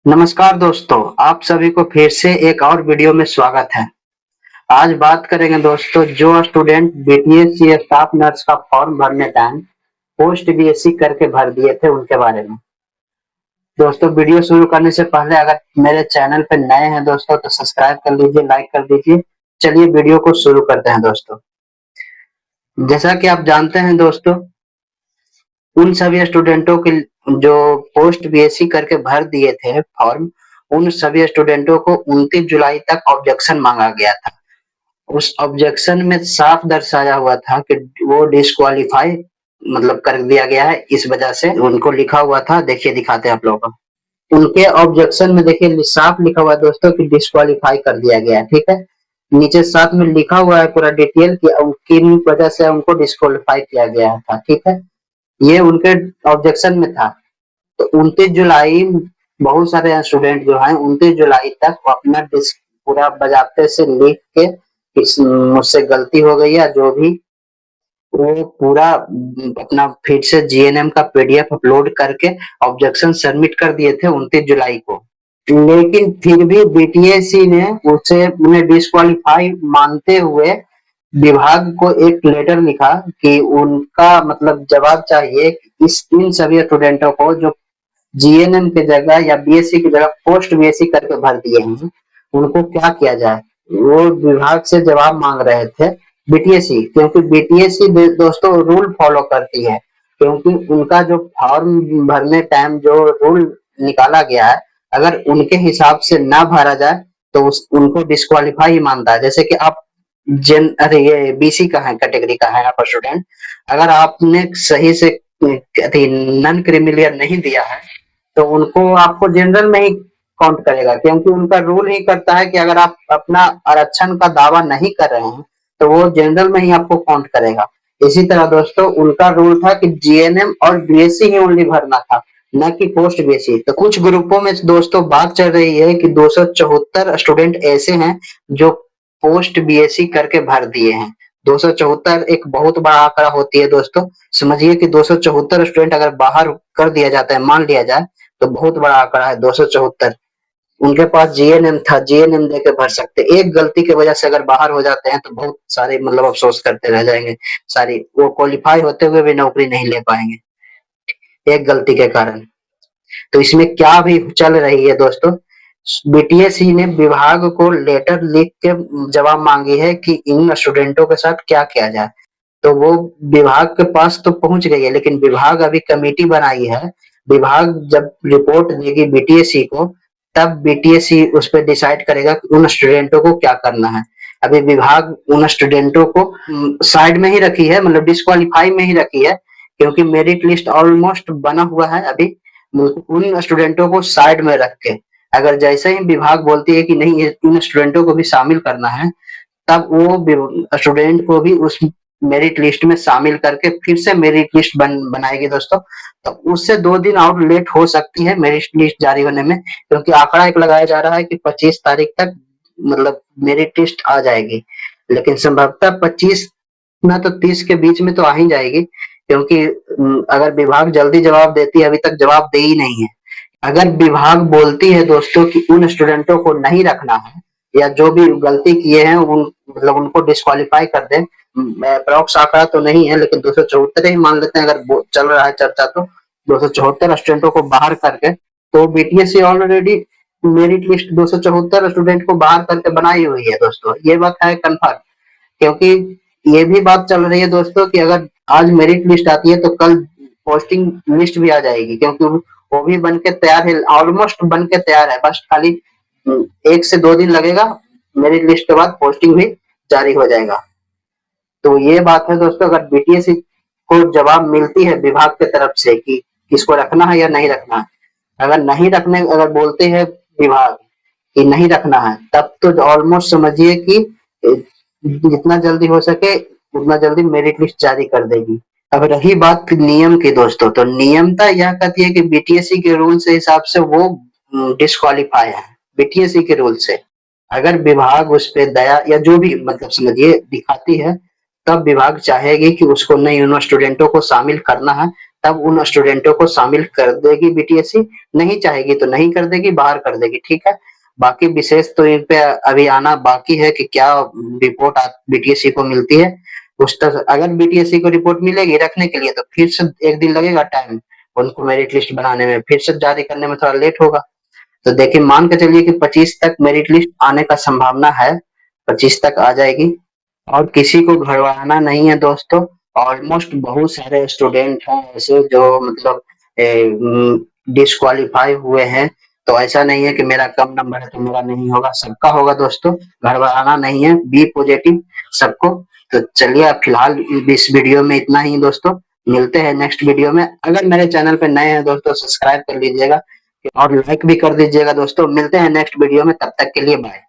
नमस्कार दोस्तों, आप सभी को फिर से एक और वीडियो में स्वागत है। आज बात करेंगे दोस्तों, जो स्टूडेंट बीपीएससी स्टाफ नर्स का फॉर्म भरने टाइम पोस्ट बीएससी करके भर दिए थे उनके बारे में। दोस्तों, वीडियो शुरू करने से पहले अगर मेरे चैनल पे नए हैं दोस्तों तो सब्सक्राइब कर लीजिए, लाइक कर दीजिए। चलिए वीडियो को शुरू करते हैं दोस्तों। जैसा कि आप जानते हैं दोस्तों, उन सभी स्टूडेंटों के जो पोस्ट बीएससी करके भर दिए थे फॉर्म, उन सभी स्टूडेंटों को 29 जुलाई तक ऑब्जेक्शन मांगा गया था। उस ऑब्जेक्शन में साफ दर्शाया हुआ था कि वो डिस्क्वालीफाई मतलब कर दिया गया है, इस वजह से उनको लिखा हुआ था। देखिए, दिखाते हैं आप लोगों को। उनके ऑब्जेक्शन में देखिए साफ लिखा हुआ है दोस्तों कि डिस्क्वालीफाई कर दिया गया है। ठीक है, नीचे साथ में लिखा हुआ है पूरा डिटेल कि किन वजह से उनको डिस्क्वालीफाई किया गया था। ठीक है, ये उनके ऑब्जेक्शन में था। तो 29 जुलाई बहुत सारे स्टूडेंट जो हैं 29 जुलाई तक वो अपना पूरा बजाते से लिख के मुझसे गलती हो गई है जो भी, वो पूरा अपना फिर से जीएनएम का पीडीएफ अपलोड करके ऑब्जेक्शन सबमिट कर दिए थे 29 जुलाई को। लेकिन फिर भी बीटीएससी ने उसे उन्हें डिस्क्वालीफाई मानते हुए विभाग को एक लेटर लिखा कि उनका मतलब जवाब चाहिए कि इन सभी स्टूडेंटों को जो जीएनएम की जगह या बीएससी की जगह पोस्ट बीएससी करके भर दिए हैं, उनको क्या किया जाए। वो विभाग से जवाब मांग रहे थे बीटीएससी, क्योंकि बीटीएससी दोस्तों रूल फॉलो करती है। क्योंकि उनका जो फॉर्म भरने टाइम जो रूल निकाला गया है, अगर उनके हिसाब से ना भरा जाए तो उनको डिस्क्वालीफाई ही मानता है। जैसे कि आप अरे ये बीसी का है, कैटेगरी का है आप स्टूडेंट, अगर आपने सही से नन क्रिमिलियर नहीं दिया है तो उनको आपको जनरल में ही काउंट करेगा, क्योंकि उनका रूल ही करता है कि अगर आप अपना आरक्षण का दावा नहीं कर रहे हैं तो वो जनरल में ही आपको काउंट करेगा। इसी तरह दोस्तों उनका रूल था कि जीएनएम और बीएससी ही ओनली भरना था, न कि पोस्ट बीएससी। तो कुछ ग्रुपों में दोस्तों बात चल रही है कि 274 स्टूडेंट ऐसे हैं जो पोस्ट बीएससी करके भर दिए हैं। 274 एक बहुत बड़ा आंकड़ा होती है दोस्तों। समझिए कि 274 स्टूडेंट अगर बाहर कर दिया जाता है, मान लिया जाए, तो बहुत बड़ा आंकड़ा है 274। उनके पास जीएनएम था, जीएनएम देके भर सकते। एक गलती की वजह से अगर बाहर हो जाते हैं तो बहुत सारे मतलब अफसोस करते रह जाएंगे। सारी वो क्वालिफाई होते हुए भी नौकरी नहीं ले पाएंगे एक गलती के कारण। तो इसमें क्या भी चल रही है दोस्तों, बीटीएससी ने विभाग को लेटर लिख के जवाब मांगी है कि इन स्टूडेंटों के साथ क्या किया जाए। तो वो विभाग के पास तो पहुंच गई है, लेकिन विभाग अभी कमेटी बनाई है। विभाग जब रिपोर्ट देगी बीटीएससी को, तब बीटीएससी उस पर डिसाइड करेगा कि उन स्टूडेंटों को क्या करना है। अभी विभाग उन स्टूडेंटों को साइड में ही रखी है, मतलब डिस्क्वालीफाई में ही रखी है, क्योंकि मेरिट लिस्ट ऑलमोस्ट बना हुआ है। अभी उन स्टूडेंटों को साइड में रख के, अगर जैसे ही विभाग बोलती है कि नहीं इन स्टूडेंटों को भी शामिल करना है, तब वो स्टूडेंट को भी उस मेरिट लिस्ट में शामिल करके फिर से मेरिट लिस्ट बनाएगी दोस्तों। तो उससे 2 दिन और लेट हो सकती है मेरिट लिस्ट जारी होने में, क्योंकि आंकड़ा एक लगाया जा रहा है कि 25 तारीख तक मतलब मेरिट लिस्ट आ जाएगी। लेकिन संभवतः 25 ना तो 30 के बीच में तो आ ही जाएगी, क्योंकि अगर विभाग जल्दी जवाब देती है, अभी तक जवाब दे ही नहीं है। अगर विभाग बोलती है दोस्तों कि उन स्टूडेंटों को नहीं रखना है या जो भी गलती किए हैं उन मतलब उनको डिस्क्वालीफाई कर दें, अप्रॉक्स आंकड़ा तो नहीं है लेकिन 274 ही मान लेते हैं अगर चल रहा है चर्चा, तो 274 स्टूडेंटों को बाहर करके, तो BTSC already merit list 274 student को बाहर करके बनाई हुई है दोस्तों। ये बात है कंफर्म, क्योंकि ये भी बात चल रही है दोस्तों कि अगर आज मेरिट लिस्ट आती है तो कल पोस्टिंग लिस्ट भी आ जाएगी, क्योंकि वो भी बन के तैयार है, ऑलमोस्ट बन के तैयार है। बस खाली 1 से 2 दिन लगेगा, मेरिट लिस्ट के बाद पोस्टिंग भी जारी हो जाएगा। तो ये बात है दोस्तों, अगर बीटीएससी को जवाब मिलती है विभाग की तरफ से कि किसको रखना है या नहीं रखना है, अगर नहीं रखने अगर बोलते हैं विभाग कि नहीं रखना है, तब तो ऑलमोस्ट समझिए कि जितना जल्दी हो सके उतना जल्दी मेरिट लिस्ट जारी कर देगी। अब रही बात नियम की दोस्तों, तो नियमता यह कहती है कि बीटीएससी के रूल से हिसाब से वो डिस्क्वालीफाई है बीटीएससी के रूल से। अगर विभाग उस पे दया या जो भी मतलब समझिए दिखाती है, तब विभाग चाहेगी कि उसको नहीं उन स्टूडेंटों को शामिल करना है, तब उन स्टूडेंटों को शामिल कर देगी बीटीएससी, नहीं चाहेगी तो नहीं कर देगी, बाहर कर देगी, ठीक है। बाकी विशेष तो इन पे अभी आना बाकी है कि क्या रिपोर्ट बीटीएससी को मिलती है। उस तक अगर बीटीएससी को रिपोर्ट मिलेगी रखने के लिए तो फिर से एक दिन लगेगा टाइम उनको मेरिट लिस्ट बनाने में, फिर से जारी करने में थोड़ा लेट होगा। तो देखिए मान के चलिए कि 25 तक मेरिट लिस्ट आने का संभावना है, 25 तक आ जाएगी और किसी को घबराना नहीं है दोस्तों। ऑलमोस्ट बहुत सारे स्टूडेंट हैं ऐसे जो मतलब डिस्क्वालीफाई हुए हैं, तो ऐसा नहीं है कि मेरा कम नंबर है तो मेरा नहीं होगा, सबका होगा दोस्तों, घबराना नहीं है, बी पॉजिटिव सबको। तो चलिए अब फिलहाल इस वीडियो में इतना ही दोस्तों, मिलते हैं नेक्स्ट वीडियो में। अगर मेरे चैनल पे नए हैं दोस्तों सब्सक्राइब कर लीजिएगा और लाइक भी कर दीजिएगा दोस्तों। मिलते हैं नेक्स्ट वीडियो में, तब तक के लिए बाय।